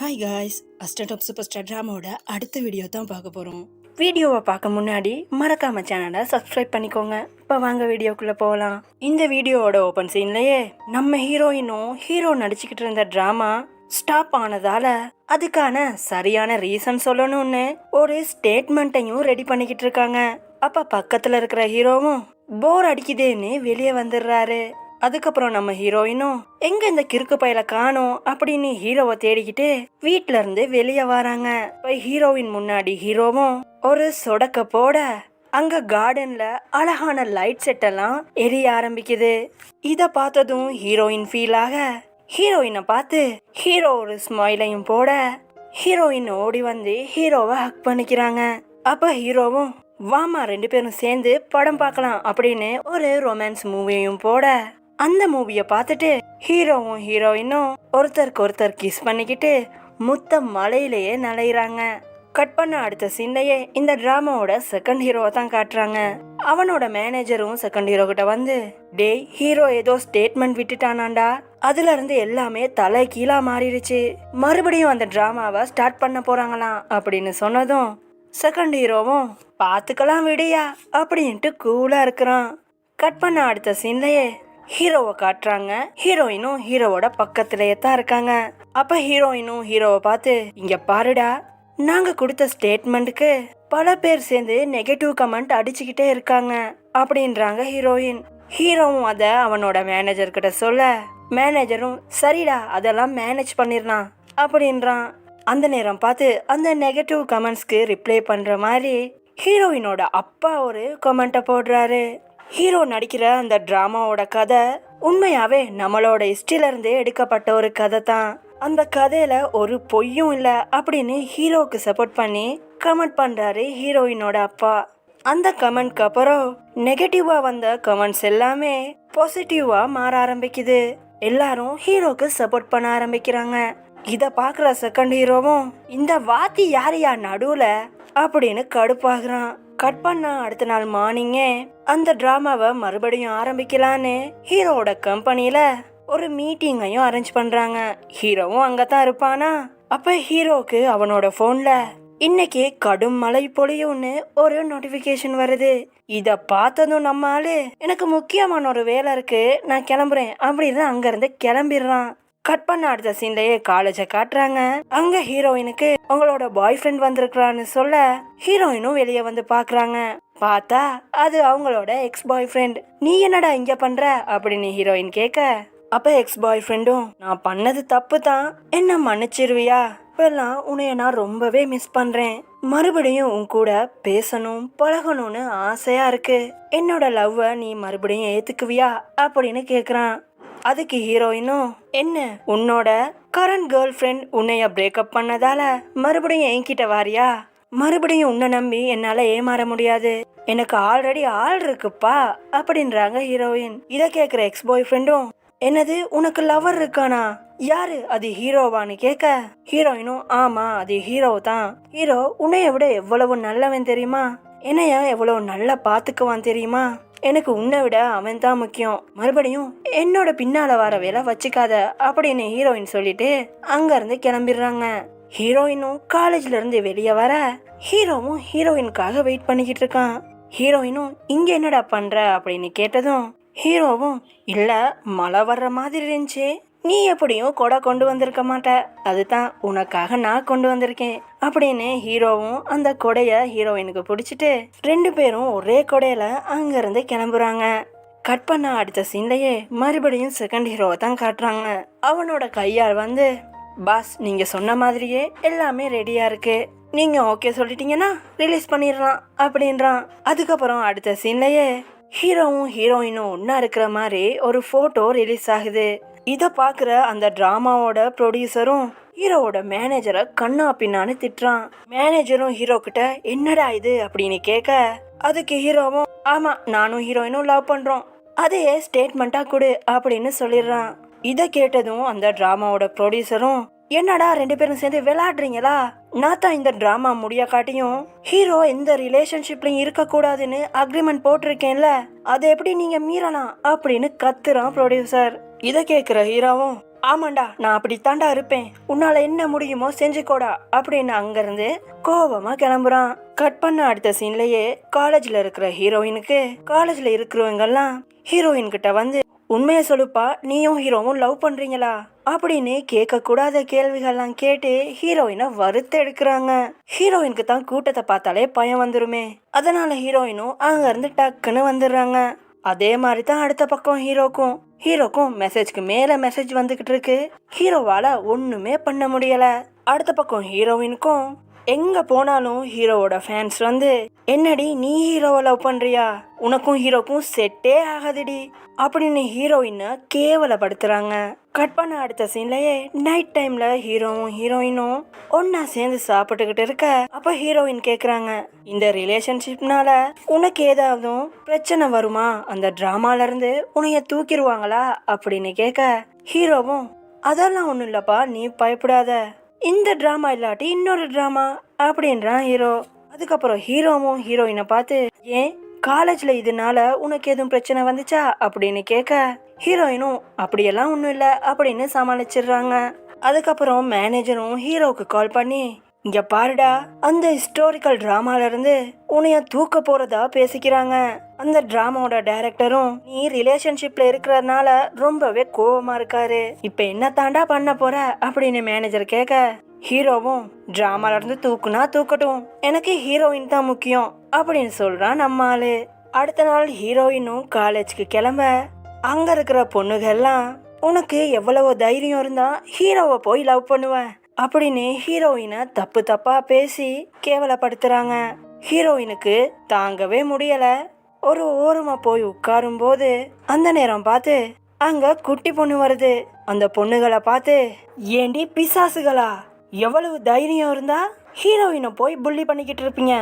Hi guys, after top super star ட்ராமாவோட அடுத்த வீடியோ தான் பார்க்க போகிறோம். வீடியோவை பார்க்க முன்னாடி மறக்காம சேனலை சப்ஸ்கிரைப் பண்ணிக்கோங்க. இப்போ வாங்க வீடியோக்குள்ளே போகலாம். இந்த வீடியோவோட ஓப்பன் சீன்லயே நம்ம ஹீரோயினும் ஹீரோ நடிச்சுக்கிட்டு இருந்த ட்ராமா ஸ்டாப் ஆனதால அதுக்கான சரியான ரீசன் சொல்லணும்னு ஒரு ஸ்டேட்மெண்ட்டையும் ரெடி பண்ணிக்கிட்டு இருக்காங்க. அப்ப பக்கத்துல இருக்கிற ஹீரோவும் போர் அடிக்குதுன்னு வெளியே வந்துடுறாரு. அதுக்கப்புறம் நம்ம ஹீரோயினும் எங்க இந்த கிறுக்கு பையில காணோம் அப்படின்னு ஹீரோவை தேடிக்கிட்டு வீட்ல இருந்து வெளியே வராங்க. இப்ப ஹீரோயின் முன்னாடி ஹீரோவும் ஒரு சொடக்க போட அங்க கார்டன்ல அழகான லைட் செட் எல்லாம் எரிய ஆரம்பிக்குது. இத பார்த்ததும் ஹீரோயின் ஃபீல் ஆக ஹீரோயினை பார்த்து ஹீரோ ஒரு ஸ்மைலையும் போட ஹீரோயின் ஓடி வந்து ஹீரோவை ஹக் பண்ணிக்கிறாங்க. அப்ப ஹீரோவும் வாமா ரெண்டு பேரும் சேர்ந்து படம் பார்க்கலாம் அப்படின்னு ஒரு ரொமான்ஸ் மூவியும் போட அந்த மூவியை பார்த்துட்டு ஹீரோவும் ஹீரோயினும் ஒருத்தருக்கு ஒருத்தர் கிஸ் பண்ணிக்கிட்டு முத்த மலையிலேயே நலையிறாங்க. கட் பண்ண அடுத்த சீன்லயே இந்த டிராமாவோட செகண்ட் ஹீரோவை தான் காட்டுறாங்க. அவனோட மேனேஜரும் செகண்ட் ஹீரோ கிட்ட வந்து, டேய் ஹீரோ ஏதோ ஸ்டேட்மெண்ட் விட்டுட்டானாண்டா, அதுல இருந்து எல்லாமே தலை கீழா மாறிடுச்சு, மறுபடியும் அந்த டிராமாவை ஸ்டார்ட் பண்ண போறாங்களாம் அப்படின்னு சொன்னதும் செகண்ட் ஹீரோவும் பாத்துக்கலாம் விடியா அப்படின்ட்டு கூலா இருக்கிறான். கட் பண்ண அடுத்த சீன்லயே ஹீரோவை காட்டுறாங்க. ஹீரோயினும் ஹீரோவோட பக்கத்திலேயே தான் இருக்காங்க. அப்ப ஹீரோயினும் ஹீரோவை பார்த்து, இங்க பாருடா, நாங்க கொடுத்த ஸ்டேட்மெண்ட்டுக்கு பல பேர் சேர்ந்து நெகட்டிவ் கமெண்ட் அடிச்சுக்கிட்டே இருக்காங்க அப்படின்றாங்க ஹீரோயின். ஹீரோவும் அத அவனோட மேனேஜர் கிட்ட சொல்ல மேனேஜரும் சரிடா அதெல்லாம் மேனேஜ் பண்ணிடலாம் அப்படின்றான். அந்த நேரம் பார்த்து அந்த நெகட்டிவ் கமெண்ட்ஸ்க்கு ரிப்ளை பண்ற மாதிரி ஹீரோயினோட அப்பா ஒரு கமெண்ட்டை போடுறாரு. ஹீரோ நடிக்கிற அந்த டிராமாவோட கதை உண்மையாவே நம்மளோட ஹிஸ்டரியில இருந்தே எடுக்கப்பட்ட ஒரு கதை தான். அந்த கதையில ஒரு பொய்யும் இல்ல அப்படின்னு ஹீரோவுக்கு சப்போர்ட் பண்ணி கமெண்ட் பண்றாரு ஹீரோயினோட அப்பா. அந்த கமெண்ட்க்கு அப்புறம் நெகட்டிவா வந்த கமெண்ட்ஸ் எல்லாமே பாசிட்டிவா மாற ஆரம்பிக்குது. எல்லாரும் ஹீரோக்கு சப்போர்ட் பண்ண ஆரம்பிக்கிறாங்க. இத பாக்குற செகண்ட் ஹீரோவும் இந்த வாத்தி யாரையா நடுவுல அப்படின்னு கடுப்பாகிறான். கட் பண்ண அடுத்த நாள் மார்னிங்கே அந்த டிராமாவை மறுபடியும் ஆரம்பிக்கலான்னு ஹீரோவோட கம்பெனில ஒரு மீட்டிங்கையும் அரேஞ்ச் பண்றாங்க. ஹீரோவும் அங்கதான் இருப்பானா. அப்ப ஹீரோக்கு அவனோட போன்ல இன்னைக்கு கடும் மழை பொழியும்னு ஒரு நோட்டிபிகேஷன் வருது. இத பார்த்ததும் நம்ம ஆளு எனக்கு முக்கியமான ஒரு வேலை இருக்கு, நான் கிளம்புறேன் அப்படின்னு அங்க இருந்து கிளம்பிடுறான். கட் பண்ண அடுத்த சீன்லயே காலேஜை காட்டுறாங்க. அங்க ஹீரோயினுக்கு உங்களோட பாய் ஃப்ரெண்ட் வந்திருக்கான்னு சொல்ல ஹீரோயினும் வெளியே வந்து பாக்குறாங்க. பார்த்தா அது அவங்களோட எக்ஸ் பாய் ஃப்ரெண்ட். நீ என்னடா இங்க பண்ற அப்படின்னு ஹீரோயின் கேட்க, அப்ப எக்ஸ் பாய் ஃப்ரெண்டும் நான் பண்ணது தப்பு தான், என்ன மன்னிச்சிருவியா, இப்பெல்லாம் உன்னைய நான் ரொம்பவே மிஸ் பண்றேன், மறுபடியும் உன் கூட பேசணும் பழகணும்னு ஆசையா இருக்கு, என்னோட லவ்வை நீ மறுபடியும் ஏத்துக்குவியா அப்படின்னு கேக்குறான். அதுக்கு ஹீரோயினும் என்ன உன்னோட கரண்ட் கேர்ள் ஃப்ரெண்ட் உன்னைய பிரேக்கப் பண்ணதால மறுபடியும் என்கிட்ட வாரியா, மறுபடியும் உன்னை நம்பி என்னால ஏமாற முடியாது, எனக்கு ஆல்ரெடி ஆள் இருக்குப்பா அப்படின்றாங்க ஹீரோயின். இத கேக்குற எக்ஸ் பாய் ஃப்ரெண்டும் என்னது உனக்கு லவர் இருக்கானா, யாரு அது ஹீரோவான்னு கேட்க ஹீரோயினும் ஆமா அது ஹீரோ தான், ஹீரோ உன்னைய விட எவ்வளவு நல்லவன் தெரியுமா, என்னைய எவ்வளவு நல்லா பாத்துக்குவான் தெரியுமா, எனக்கு உன்னை விட அவன் தான் முக்கியம், மறுபடியும் என்னோட பின்னால வர வேலை வச்சுக்காத அப்படின்னு ஹீரோயின் சொல்லிட்டு அங்க இருந்து கிளம்பிடுறாங்க. ஹீரோயினும் காலேஜ்ல இருந்து வெளியே வர ஹீரோவும் ஹீரோயினுக்காக வெயிட் பண்ணிக்கிட்டு இருக்கான். ஹீரோயினும் இங்க என்னடா பண்ற அப்படின்னு கேட்டதும் ஹீரோவும் இல்ல மழை வர்ற மாதிரி இருந்துச்சு, நீ எப்படியும் கொடை கொண்டு வந்திருக்க மாட்ட, அதுதான் உனக்காக நான் கொண்டு வந்திருக்கேன் அப்படின்னு ஹீரோவும் அந்த கொடைய ஹீரோயினுக்கு பிடிச்சிட்டு ரெண்டு பேரும் ஒரே கொடையில அங்க இருந்து கிளம்புறாங்க. கட் பண்ண அடுத்த சீன்லயே மறுபடியும் செகண்ட் ஹீரோவை தான் காட்டுறாங்க. அவனோட கையால் வந்து பாஸ் நீங்க சொன்ன மாதிரியே எல்லாமே ரெடியா இருக்கு, நீங்க ஓகே சொல்லிட்டீங்கன்னா ரிலீஸ் பண்ணிடலாம் அப்படின்றான். அதுக்கப்புறம் அடுத்த சீன்லயே ஹீரோவும் ஹீரோயினும் ஒன்னா இருக்கிற மாதிரி ஒரு போட்டோ ரிலீஸ் ஆகுது. இத பாக்குற அந்த டிராமாவோட ப்ரொடியூசரும் ஹீரோவோட மேனேஜரை கண்ணா பின்னான்னு திட்டுறான். மேனேஜரும் ஹீரோ கிட்ட என்னடா இது அப்படின்னு கேட்க அதுக்கு ஹீரோவும் ஆமா நானும் ஹீரோயினும் லவ் பண்றோம், அதே ஸ்டேட்மெண்டா கொடு அப்படின்னு சொல்லிடுறான். இத கேட்டதும் அந்த டிராமாவோட ப்ரொடியூசரும் என்னடா ரெண்டு பேரும் சேர்ந்து விளையாடுறீங்களா, நான் தான் இந்த டிராமா முடிய காட்டியும் ஹீரோ எந்த ரிலேஷன்ஷிப்லயும் இருக்க கூடாதுன்னு அக்ரிமெண்ட் போட்டிருக்கேன்ல, அதை எப்படி நீங்க மீறலாம் அப்படின்னு கத்துறான் ப்ரொடியூசர். இத கேக்குற ஹீரோவும் ஆமாண்டா நான் அப்படித்தாண்டா இருப்பேன், உன்னால என்ன முடியுமோ செஞ்சுக்கோடா அப்படின்னு அங்கிருந்து கோபமா கிளம்புறான். கட் பண்ண அடுத்த சீன்லயே காலேஜ்ல இருக்கிற ஹீரோயினுக்கு காலேஜ்ல இருக்கிறவங்க எல்லாம் ஹீரோயின் கிட்ட வந்து உண்மையை சொல்லுப்பா, நீயும் ஹீரோவும் லவ் பண்றீங்களா அப்படின்னு கேட்க கூடாத கேள்விகள்லாம் கேட்டு ஹீரோயினை வறுத்து எடுக்கிறாங்க. ஹீரோயினுக்கு தான் கூட்டத்தை பார்த்தாலே பயம் வந்துருமே, அதனால ஹீரோயினும் அங்க இருந்து டக்குன்னு வந்துடுறாங்க. அதே மாதிரி தான் அடுத்த பக்கம் ஹீரோக்கும் மெசேஜ்க்கு மேல மெசேஜ் வந்துகிட்டு இருக்கு. ஹீரோவால ஒண்ணுமே பண்ண முடியல. அடுத்த பக்கம் ஹீரோயினுக்கும் எங்க போனாலும் ஹீரோவோட ஃபேன்ஸ் வந்து என்னடி நீ ஹீரோவை லவ் பண்றியா, உனக்கும் ஹீரோக்கும் செட்டே ஆகாதுடி அப்படின்னு ஹீரோயினை கேவலப்படுத்துறாங்க. கட் பண்ண அடுத்த சீன்லயே நைட் டைம்ல ஹீரோவும் ஹீரோயினும் ஒன்னா சேர்ந்து சாப்பிட்டுக்கிட்டு இருக்க அப்ப ஹீரோயின் கேக்குறாங்க, இந்த ரிலேஷன்ஷிப்னால உனக்கு ஏதாவது பிரச்சனை வருமா, அந்த டிராமால இருந்து உன்னைய தூக்கிடுவாங்களா அப்படின்னு கேட்க ஹீரோவும் அதெல்லாம் ஒண்ணும் இல்லப்பா, நீ பயப்படாத, இந்த டிராமா இல்லாட்டி இன்னொரு டிராமா அப்படின்றான் ஹீரோ. அதுக்கப்புறம் ஹீரோவும் ஹீரோயினை பார்த்து ஏன் காலேஜ்ல இதனால உனக்கு எதுவும் பிரச்சனை வந்துச்சா அப்படின்னு கேட்க ஹீரோயினும் அப்படியெல்லாம் ஒன்றும் இல்லை அப்படின்னு சமாளிச்சிடுறாங்க. அதுக்கப்புறம் மேனேஜரும் ஹீரோவுக்கு கால் பண்ணி இங்க பாருடா, அந்த ஹிஸ்டாரிக்கல் டிராமால இருந்து உன்னைய தூக்க போறதா பேசிக்கிறாங்க. அந்த டிராமாவோட டைரக்டரும் நீ ரிலேஷன்ஷிப்ல இருக்கிறதுனால ரொம்பவே கோவமா இருக்காரு, இப்ப என்ன தாண்டா பண்ண போற அப்படின்னு மேனேஜர் கேட்க ஹீரோவும் டிராமால இருந்து தூக்குனா தூக்கட்டும், எனக்கு ஹீரோயின் தான் முக்கியம் அப்படின்னு சொல்றான் நம்ம ஆளு. அடுத்த நாள் ஹீரோயினும் காலேஜ்க்கு கிளம்ப அங்க இருக்கிற பொண்ணுகள்லாம் உனக்கு எவ்வளவு தைரியம் இருந்தா ஹீரோவை போய் லவ் பண்ணுவேன் அப்படின்னு ஹீரோயினை தப்பு தப்பா பேசி கேவலப்படுத்துறாங்க. ஹீரோயினுக்கு தாங்கவே முடியல. ஒரு ஓரமா போய் உட்காரும் போது அந்த நேரம் பார்த்து அங்க குட்டி பொண்ணு வருது. அந்த பொண்ணுகளை பார்த்து ஏண்டி பிசாசுகளா, எவ்வளவு தைரியம் இருந்தா ஹீரோயினை போய் புள்ளி பண்ணிக்கிட்டு இருப்பீங்க,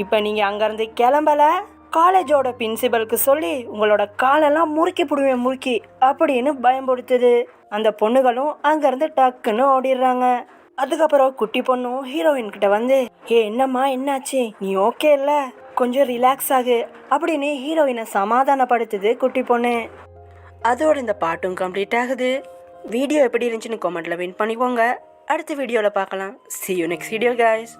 இப்ப நீங்க அங்க இருந்து கிளம்பல காலேஜோட பிரின்சிபலுக்கு சொல்லி உங்களோட காலெல்லாம் முறுக்கி போடுவேன் முறுக்கி அப்படின்னு பயன்படுத்துது. அந்த பொண்ணுகளும் அங்க இருந்து டக்குன்னு ஓடிடுறாங்க. அதுக்கப்புறம் குட்டி பொண்ணும் ஹீரோயின் கிட்ட வந்து என்னம்மா என்னாச்சு, நீ ஓகே இல்ல, கொஞ்சம் ரிலாக்ஸ் ஆகு அப்படின்னு ஹீரோயினை சமாதானப்படுத்துது குட்டி பொண்ணு. அதோட இந்த பாட்டும் கம்ப்ளீட் ஆகுது. வீடியோ எப்படி இருந்துச்சுன்னு கமெண்ட்ல வின் பண்ணிக்கோங்க. அடுத்த வீடியோவில் பார்க்கலாம். See you next video guys.